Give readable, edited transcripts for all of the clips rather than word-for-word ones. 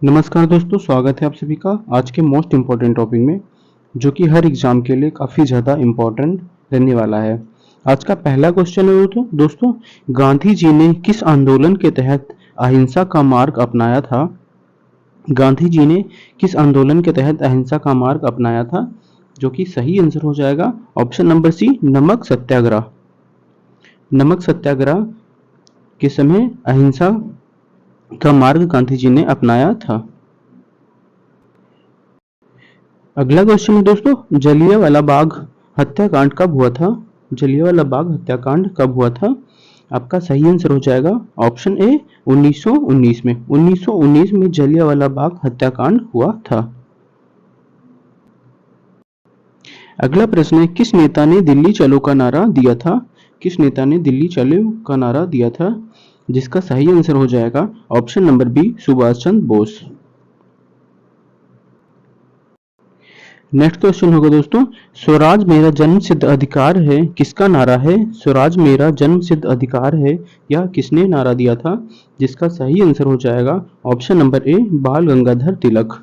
नमस्कार दोस्तों, स्वागत है आप सभी का आज के मोस्ट इम्पोर्टेंट टॉपिक में, जो कि हर एग्जाम के लिए काफ़ी ज़्यादा इम्पोर्टेंट रहने वाला है। आज का पहला क्वेश्चन है दोस्तों, गांधी जी ने किस आंदोलन के तहत अहिंसा का मार्ग अपनाया था? गांधी जी ने किस आंदोलन के तहत अहिंसा का मार्ग अपनाया था? जो कि सही आंसर हो जाएगा ऑप्शन नंबर सी, नमक सत्याग्रह। नमक सत्याग्रह के समय अहिंसा का मार्ग गांधी जी ने अपनाया था। अगला क्वेश्चन है दोस्तों, जलियांवाला बाग हत्याकांड कब हुआ था? जलियांवाला बाग हत्याकांड कब हुआ था? आपका सही आंसर हो जाएगा ऑप्शन ए, 1919 में। 1919 में जलियांवाला बाग हत्याकांड हुआ था। अगला प्रश्न है, किस नेता ने दिल्ली चलो का नारा दिया था? किस नेता ने दिल्ली चलो का नारा दिया था? जिसका सही आंसर हो जाएगा option number B, Subhash Chandra Bose. Next question होगा दोस्तों, स्वराज मेरा जन्म सिद्ध अधिकार है किसका नारा है? स्वराज मेरा जन्म सिद्ध अधिकार है या किसने नारा दिया था? जिसका सही आंसर हो जाएगा ऑप्शन नंबर ए, बाल गंगाधर तिलक।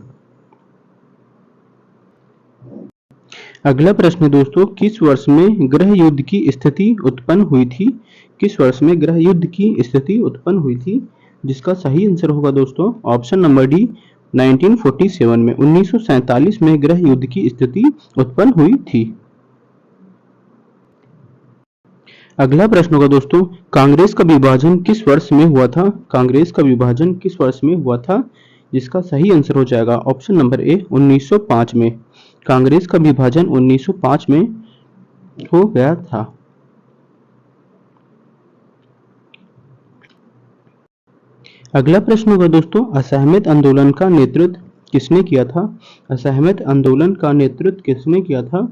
अगला प्रश्न है दोस्तों, किस वर्ष में गृह युद्ध की स्थिति उत्पन्न हुई थी? किस वर्ष में गृह युद्ध की स्थिति उत्पन्न हुई थी? जिसका सही आंसर होगा दोस्तों ऑप्शन नंबर डी, 1947 में। 1947 में गृह युद्ध की स्थिति उत्पन्न हुई थी। अगला प्रश्न होगा दोस्तों, कांग्रेस का विभाजन किस वर्ष में हुआ था? कांग्रेस का विभाजन किस वर्ष में हुआ था? जिसका सही आंसर हो जाएगा ऑप्शन नंबर ए, 1905 में। कांग्रेस का विभाजन 1905 में हो गया था। अगला प्रश्न होगा दोस्तों, असहमत आंदोलन का नेतृत्व किसने किया था? असहमत आंदोलन का नेतृत्व किसने किया था?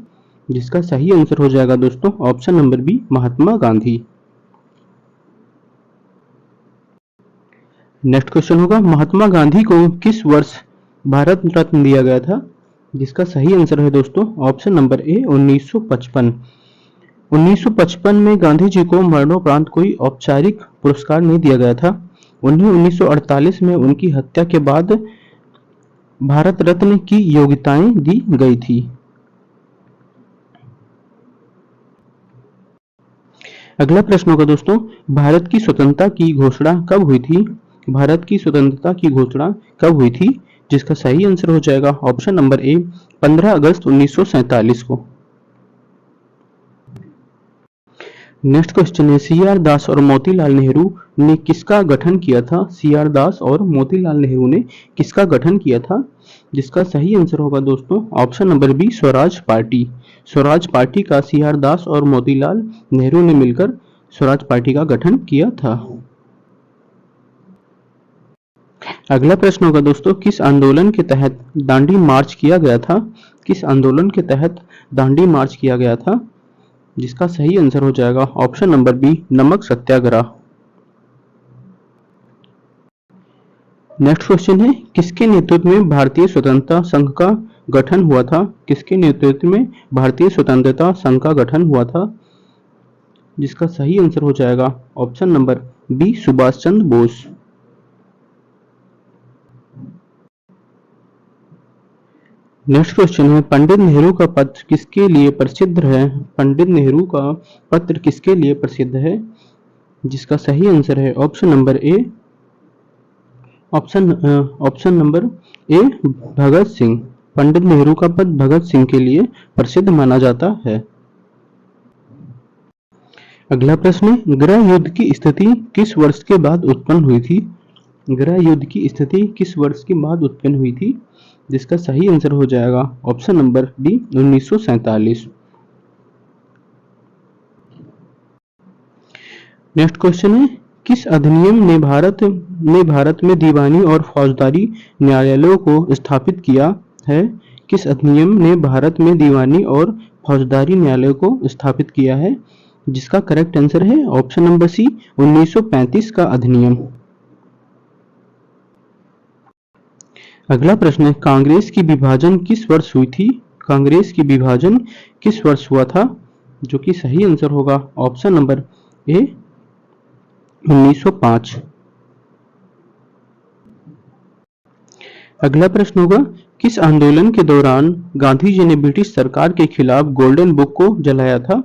जिसका सही आंसर हो जाएगा दोस्तों option number B, Mahatma Gandhi. Next question होगा, महात्मा गांधी को किस वर्ष भारत रत्न दिया गया था? जिसका सही आंसर है दोस्तों ऑप्शन नंबर ए, 1955। 1955 में गांधी जी को मरणोपरांत कोई औपचारिक पुरस्कार नहीं दिया गया था। उन्हें 1948 में उनकी हत्या के बाद भारत रत्न की योग्यताएं दी गई थी। अगला प्रश्न होगा दोस्तों, भारत की स्वतंत्रता की घोषणा कब हुई थी? भारत की स्वतंत्रता की घोषणा कब हुई थी? जिसका सही आंसर हो जाएगा ऑप्शन नंबर ए, 15 अगस्त 1947 को। नेक्स्ट क्वेश्चन है, सी आर दास और मोतीलाल नेहरू ने किसका गठन किया था? सी आर दास और मोतीलाल नेहरू ने किसका गठन किया था? जिसका सही आंसर होगा दोस्तों option number B, Swaraj party. Swaraj party का सी आर दास और मोतीलाल नेहरू ने मिलकर स्वराज पार्टी का गठन किया था। अगला प्रश्न होगा दोस्तों, किस आंदोलन के तहत दांडी मार्च किया गया था? किस आंदोलन के तहत दांडी मार्च किया गया था? जिसका सही आंसर हो जाएगा ऑप्शन नंबर बी, नमक सत्याग्रह। नेक्स्ट क्वेश्चन है, किसके नेतृत्व में भारतीय स्वतंत्रता संघ का गठन हुआ था? किसके नेतृत्व में भारतीय स्वतंत्रता संघ का गठन हुआ था? जिसका सही आंसर हो जाएगा option number B, Subhash Chandra Bose. Next question है, पंडित नेहरू का पत्र किसके लिए प्रसिद्ध है? पंडित नेहरू का पत्र किसके लिए प्रसिद्ध है? जिसका सही आंसर है option number A, option number A, Bhagat Singh. Pandit Nehru का पत्र भगत सिंह के लिए प्रसिद्ध माना जाता है। अगला प्रश्न, गृह युद्ध की स्थिति किस वर्ष के बाद उत्पन्न हुई थी? गृह युद्ध की स्थिति किस वर्ष के बाद उत्पन्न हुई थी? जिसका सही आंसर हो जाएगा option number D, 1947। Next question है, किस अधिनियम ने भारत में दीवानी और फौजदारी न्यायालयों को स्थापित किया है? किस अधिनियम ने भारत में दीवानी और फौजदारी न्यायालयों को स्थापित किया है? जिसका करेक्ट आंसर है ऑप्शन नंबर सी, 1935 का अधिनियम। अगला प्रश्न है, कांग्रेस की विभाजन किस वर्ष हुई थी? कांग्रेस की विभाजन किस वर्ष हुआ था? जो कि सही आंसर होगा ऑप्शन नंबर ए, 1905। अगला प्रश्न होगा, किस आंदोलन के दौरान गांधी जी ने ब्रिटिश सरकार के खिलाफ गोल्डन बुक को जलाया था?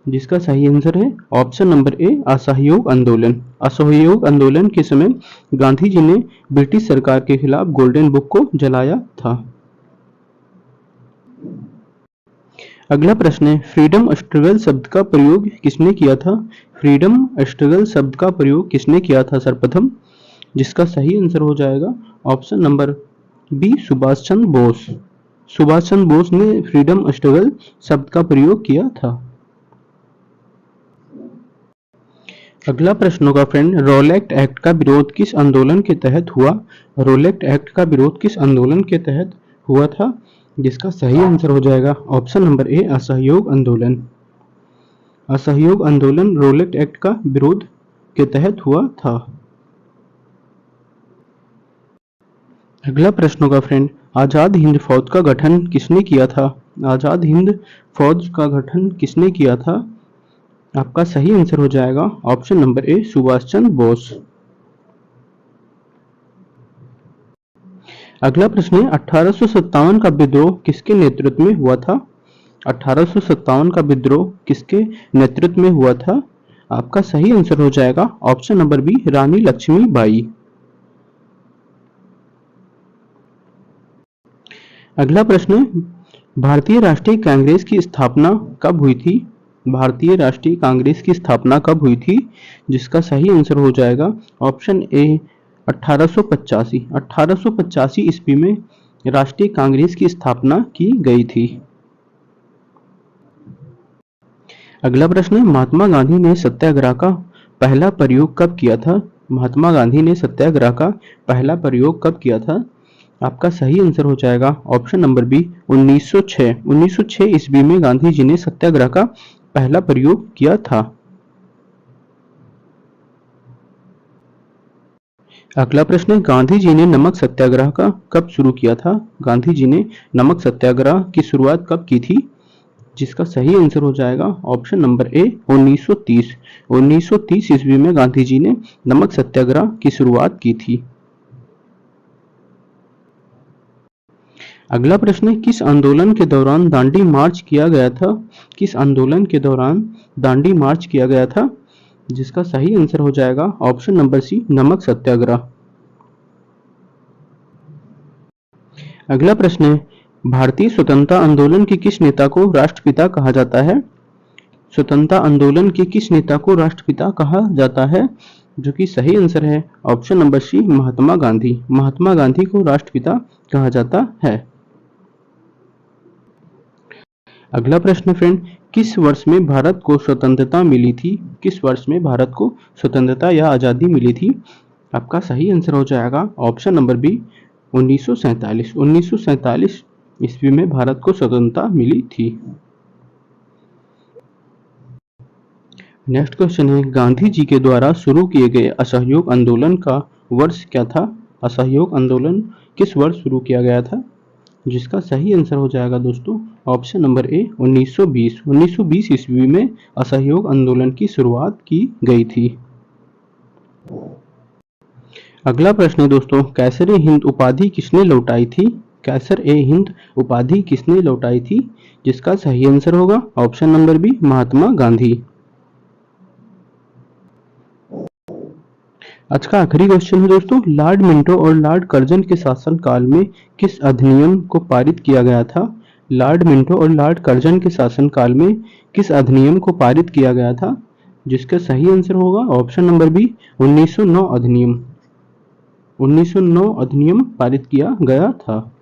जिसका सही आंसर है ऑप्शन नंबर ए, असहयोग आंदोलन। असहयोग आंदोलन के समय गांधी जी ने ब्रिटिश सरकार के खिलाफ गोल्डन बुक को जलाया था। अगला प्रश्न है, फ्रीडम स्ट्रगल शब्द का प्रयोग किसने किया था? फ्रीडम स्ट्रगल शब्द का प्रयोग किसने किया था सर्वप्रथम? जिसका सही आंसर हो जाएगा option number B, Subhash Chandra Bose. Subhash Chandra Bose ने फ्रीडम स्ट्रगल शब्द का प्रयोग किया था। अगला प्रश्न होगा फ्रेंड, रोलेक्ट एक्ट का विरोध किस आंदोलन के तहत हुआ? रोलेक्ट एक्ट का विरोध किस आंदोलन के तहत हुआ था? जिसका सही आंसर हो जाएगा ऑप्शन नंबर ए, असहयोग आंदोलन। असहयोग आंदोलन रोलेक्ट एक्ट का विरोध के तहत हुआ था। अगला प्रश्न होगा फ्रेंड, आजाद हिंद फौज का गठन किसने किया था? आजाद हिंद फौज का गठन किसने किया था? आपका सही आंसर हो जाएगा ऑप्शन नंबर ए, सुभाष चंद्र बोस। अगला प्रश्न है, 1857 का विद्रोह किसके नेतृत्व में हुआ था? 1857 का विद्रोह किसके नेतृत्व में हुआ था? आपका सही आंसर हो जाएगा ऑप्शन नंबर बी, रानी लक्ष्मीबाई। अगला प्रश्न है, भारतीय राष्ट्रीय कांग्रेस की स्थापना कब हुई थी? भारतीय राष्ट्रीय कांग्रेस की स्थापना कब हुई थी? जिसका सही आंसर हो जाएगा ऑप्शन ए, 1885। 1885 ईस्वी में राष्ट्रीय कांग्रेस की स्थापना की गई थी। अगला प्रश्न है, महात्मा गांधी ने सत्याग्रह का पहला प्रयोग कब किया था? महात्मा गांधी ने सत्याग्रह का पहला प्रयोग कब किया था? आपका सही आंसर हो जाएगा ऑप्शन नंबर बी, 1906। 1906 ईस्वी में गांधी जी ने सत्याग्रह का पहला प्रयोग किया था। अगला प्रश्न है, गांधी जी ने नमक सत्याग्रह का कब शुरू किया था? गांधी जी ने नमक सत्याग्रह की शुरुआत कब की थी? जिसका सही आंसर हो जाएगा ऑप्शन नंबर ए, 1930। 1930 ईस्वी में गांधी जी ने नमक सत्याग्रह की शुरुआत की थी। अगला प्रश्न है, किस आंदोलन के दौरान दांडी मार्च किया गया था? किस आंदोलन के दौरान दांडी मार्च किया गया था? जिसका सही आंसर हो जाएगा ऑप्शन नंबर सी, नमक सत्याग्रह। अगला प्रश्न है, भारतीय स्वतंत्रता आंदोलन के किस नेता को राष्ट्रपिता कहा जाता है? स्वतंत्रता आंदोलन के किस नेता को राष्ट्रपिता कहा जाता है? जो कि सही आंसर है option number C, Mahatma Gandhi. Mahatma Gandhi को राष्ट्रपिता कहा जाता है। अगला प्रश्न फ्रेंड, किस वर्ष में भारत को स्वतंत्रता मिली थी? किस वर्ष में भारत को स्वतंत्रता या आजादी मिली थी? आपका सही आंसर हो जाएगा ऑप्शन नंबर बी, 1947। 1947 ईस्वी में भारत को स्वतंत्रता मिली थी। नेक्स्ट क्वेश्चन है, गांधी जी के द्वारा शुरू किए गए असहयोग आंदोलन का वर्ष क्या था? असहयोग आंदोलन किस वर्ष शुरू किया गया था? जिसका सही आंसर हो जाएगा दोस्तों ऑप्शन नंबर ए, 1920। 1920 ईस्वी में असहयोग आंदोलन की शुरुआत की गई थी। अगला प्रश्न है दोस्तों, कैसर ए हिंद उपाधि किसने लौटाई थी? कैसर ए हिंद उपाधि किसने लौटाई थी? जिसका सही आंसर होगा option number B, Mahatma Gandhi. आज का आखिरी क्वेश्चन है दोस्तों, लॉर्ड मिंटो और लॉर्ड कर्जन के शासन काल में किस अधिनियम को पारित किया गया था? लॉर्ड मिंटो और लॉर्ड कर्जन के शासन काल में किस अधिनियम को पारित किया गया था? जिसका सही आंसर होगा ऑप्शन नंबर बी, 1909 अधिनियम। 1909 अधिनियम पारित किया गया था।